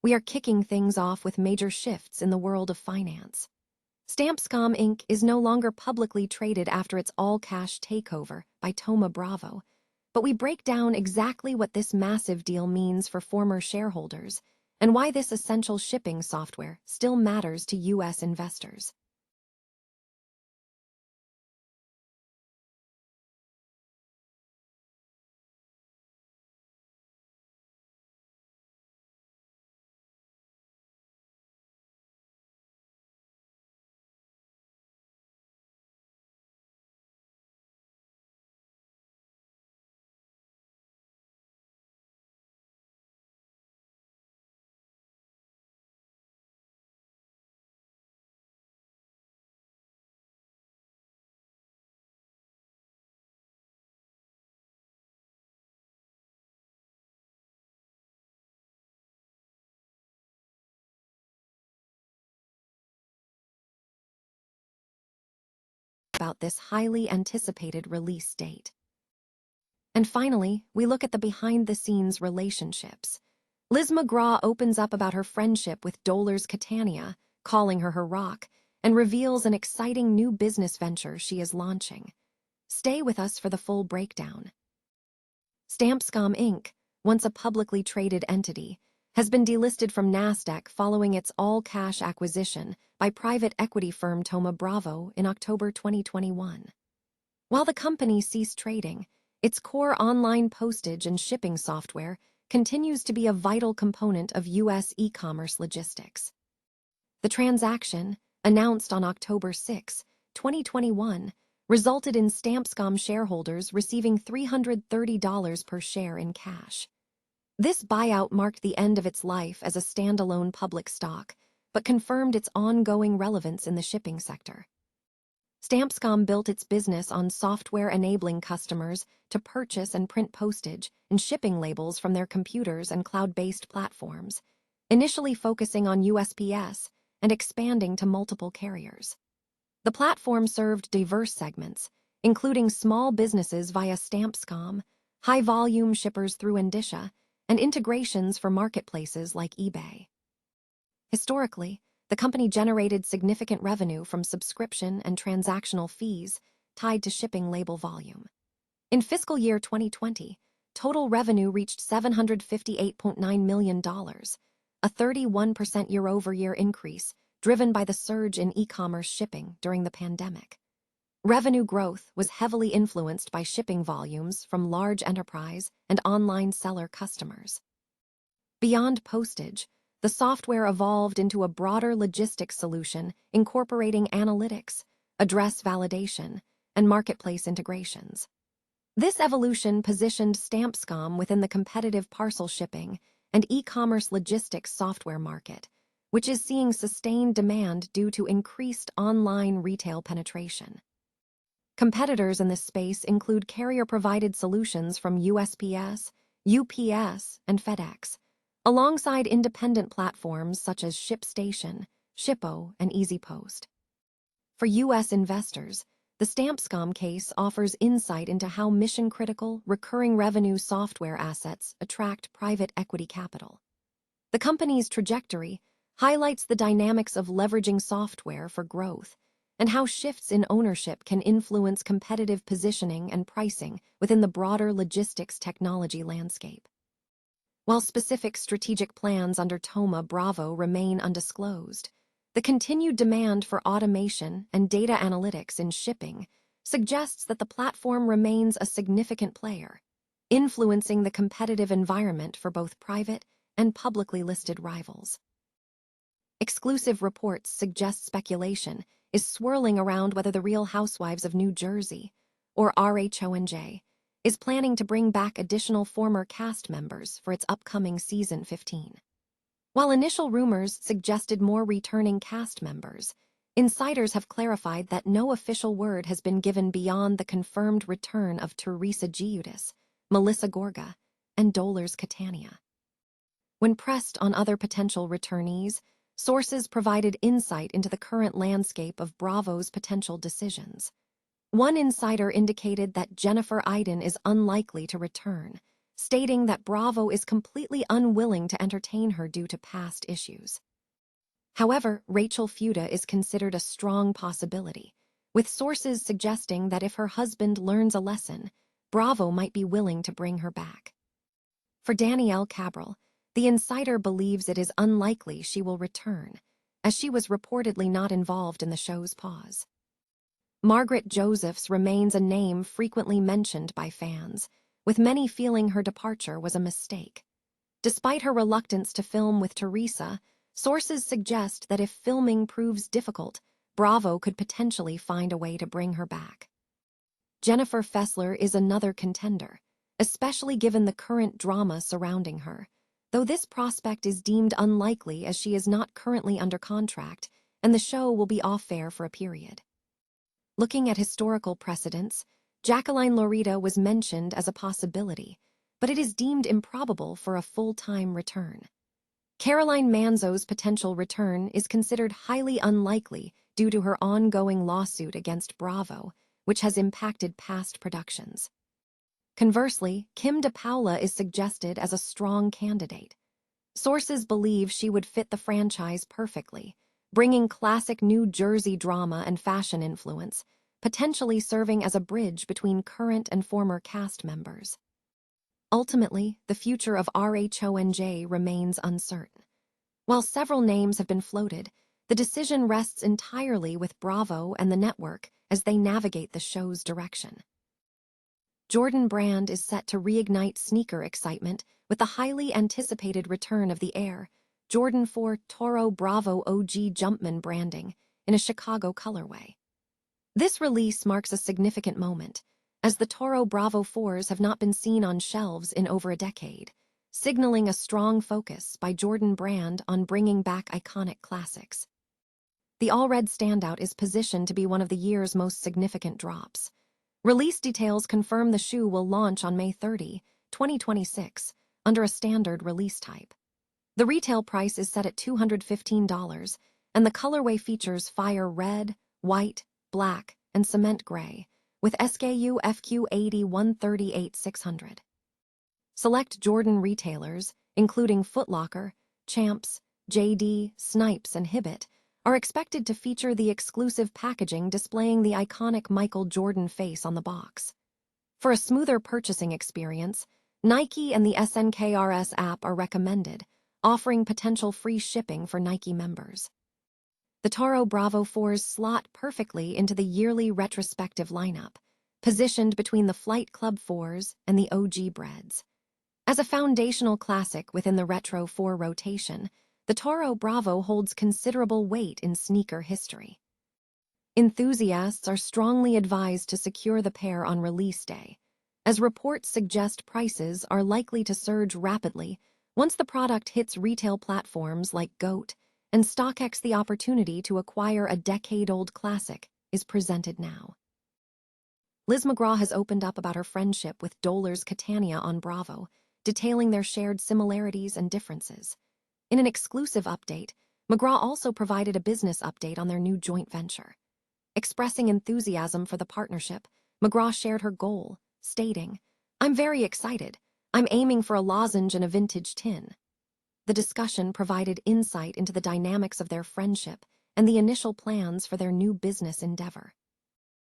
we are kicking things off with major shifts in the world of finance. Stamp.com Inc. is no longer publicly traded after its all-cash takeover by Thoma Bravo, but we break down exactly what this massive deal means for former shareholders and why this essential shipping software still matters to U.S. investors. About this highly anticipated release date. And finally, we look at the behind-the-scenes relationships. Liz McGraw opens up about her friendship with Dolores Catania, calling her rock, and reveals an exciting new business venture she is launching. Stay with us for the full breakdown. Stamp.com Inc., once a publicly traded entity, has been delisted from NASDAQ following its all-cash acquisition by private equity firm Thoma Bravo in October 2021. While the company ceased trading, its core online postage and shipping software continues to be a vital component of U.S. e-commerce logistics. The transaction, announced on October 6, 2021, resulted in Stamp.com shareholders receiving $330 per share in cash. This buyout marked the end of its life as a standalone public stock, but confirmed its ongoing relevance in the shipping sector. Stamp.com built its business on software enabling customers to purchase and print postage and shipping labels from their computers and cloud-based platforms, initially focusing on USPS and expanding to multiple carriers. The platform served diverse segments, including small businesses via Stamp.com, high-volume shippers through Indicia, and integrations for marketplaces like eBay. Historically, the company generated significant revenue from subscription and transactional fees tied to shipping label volume. In fiscal year 2020, total revenue reached $758.9 million, a 31% year-over-year increase driven by the surge in e-commerce shipping during the pandemic. Revenue growth was heavily influenced by shipping volumes from large enterprise and online seller customers. Beyond postage, the software evolved into a broader logistics solution incorporating analytics, address validation, and marketplace integrations. This evolution positioned Stamp.com within the competitive parcel shipping and e-commerce logistics software market, which is seeing sustained demand due to increased online retail penetration. Competitors in this space include carrier-provided solutions from USPS, UPS, and FedEx, alongside independent platforms such as ShipStation, Shippo, and EasyPost. For U.S. investors, the Stamp.com case offers insight into how mission-critical, recurring revenue software assets attract private equity capital. The company's trajectory highlights the dynamics of leveraging software for growth and how shifts in ownership can influence competitive positioning and pricing within the broader logistics technology landscape. While specific strategic plans under Thoma Bravo remain undisclosed, the continued demand for automation and data analytics in shipping suggests that the platform remains a significant player, influencing the competitive environment for both private and publicly listed rivals. Exclusive reports suggest speculation is swirling around whether the Real Housewives of New Jersey, or RHONJ, is planning to bring back additional former cast members for its upcoming season 15. While initial rumors suggested more returning cast members, insiders have clarified that no official word has been given beyond the confirmed return of Teresa Giudice, Melissa Gorga, and Dolores Catania. When pressed on other potential returnees, sources provided insight into the current landscape of Bravo's potential decisions. One insider indicated that Jennifer Aydin is unlikely to return, stating that Bravo is completely unwilling to entertain her due to past issues. However, Rachel Fuda is considered a strong possibility, with sources suggesting that if her husband learns a lesson, Bravo might be willing to bring her back. For Danielle Cabral, the insider believes it is unlikely she will return, as she was reportedly not involved in the show's pause. Margaret Josephs remains a name frequently mentioned by fans, with many feeling her departure was a mistake. Despite her reluctance to film with Teresa, sources suggest that if filming proves difficult, Bravo could potentially find a way to bring her back. Jennifer Fessler is another contender, especially given the current drama surrounding her, though this prospect is deemed unlikely as she is not currently under contract and the show will be off-air for a period. Looking at historical precedents, Jacqueline Lorita was mentioned as a possibility, but it is deemed improbable for a full-time return. Caroline Manzo's potential return is considered highly unlikely due to her ongoing lawsuit against Bravo, which has impacted past productions. Conversely, Kim DePaula is suggested as a strong candidate. Sources believe she would fit the franchise perfectly, bringing classic New Jersey drama and fashion influence, potentially serving as a bridge between current and former cast members. Ultimately, the future of RHONJ remains uncertain. While several names have been floated, the decision rests entirely with Bravo and the network as they navigate the show's direction. Jordan Brand is set to reignite sneaker excitement with the highly anticipated return of the Air Jordan 4 Toro Bravo OG Jumpman branding in a Chicago colorway. This release marks a significant moment, as the Toro Bravo 4s have not been seen on shelves in over a decade, signaling a strong focus by Jordan Brand on bringing back iconic classics. The all-red standout is positioned to be one of the year's most significant drops. Release details confirm the shoe will launch on May 30, 2026, under a standard release type. The retail price is set at $215, and the colorway features fire red, white, black, and cement gray, with SKU FQ80 138-600. Select Jordan retailers, including Foot Locker, Champs, JD, Snipes, and Hibbett, are expected to feature the exclusive packaging displaying the iconic Michael Jordan face on the box. For a smoother purchasing experience, Nike and the SNKRS app are recommended, offering potential free shipping for Nike members. The Toro Bravo 4s slot perfectly into the yearly retrospective lineup, positioned between the Flight Club 4s and the OG Breads. As a foundational classic within the Retro 4 rotation, the Toro Bravo holds considerable weight in sneaker history. Enthusiasts are strongly advised to secure the pair on release day, as reports suggest prices are likely to surge rapidly once the product hits retail platforms like GOAT, and StockX. The opportunity to acquire a decade-old classic is presented now. Liz McGraw has opened up about her friendship with Dollars Catania on Bravo, detailing their shared similarities and differences. In an exclusive update, McGraw also provided a business update on their new joint venture. Expressing enthusiasm for the partnership, McGraw shared her goal, stating, "I'm very excited. I'm aiming for a lozenge and a vintage tin." The discussion provided insight into the dynamics of their friendship and the initial plans for their new business endeavor.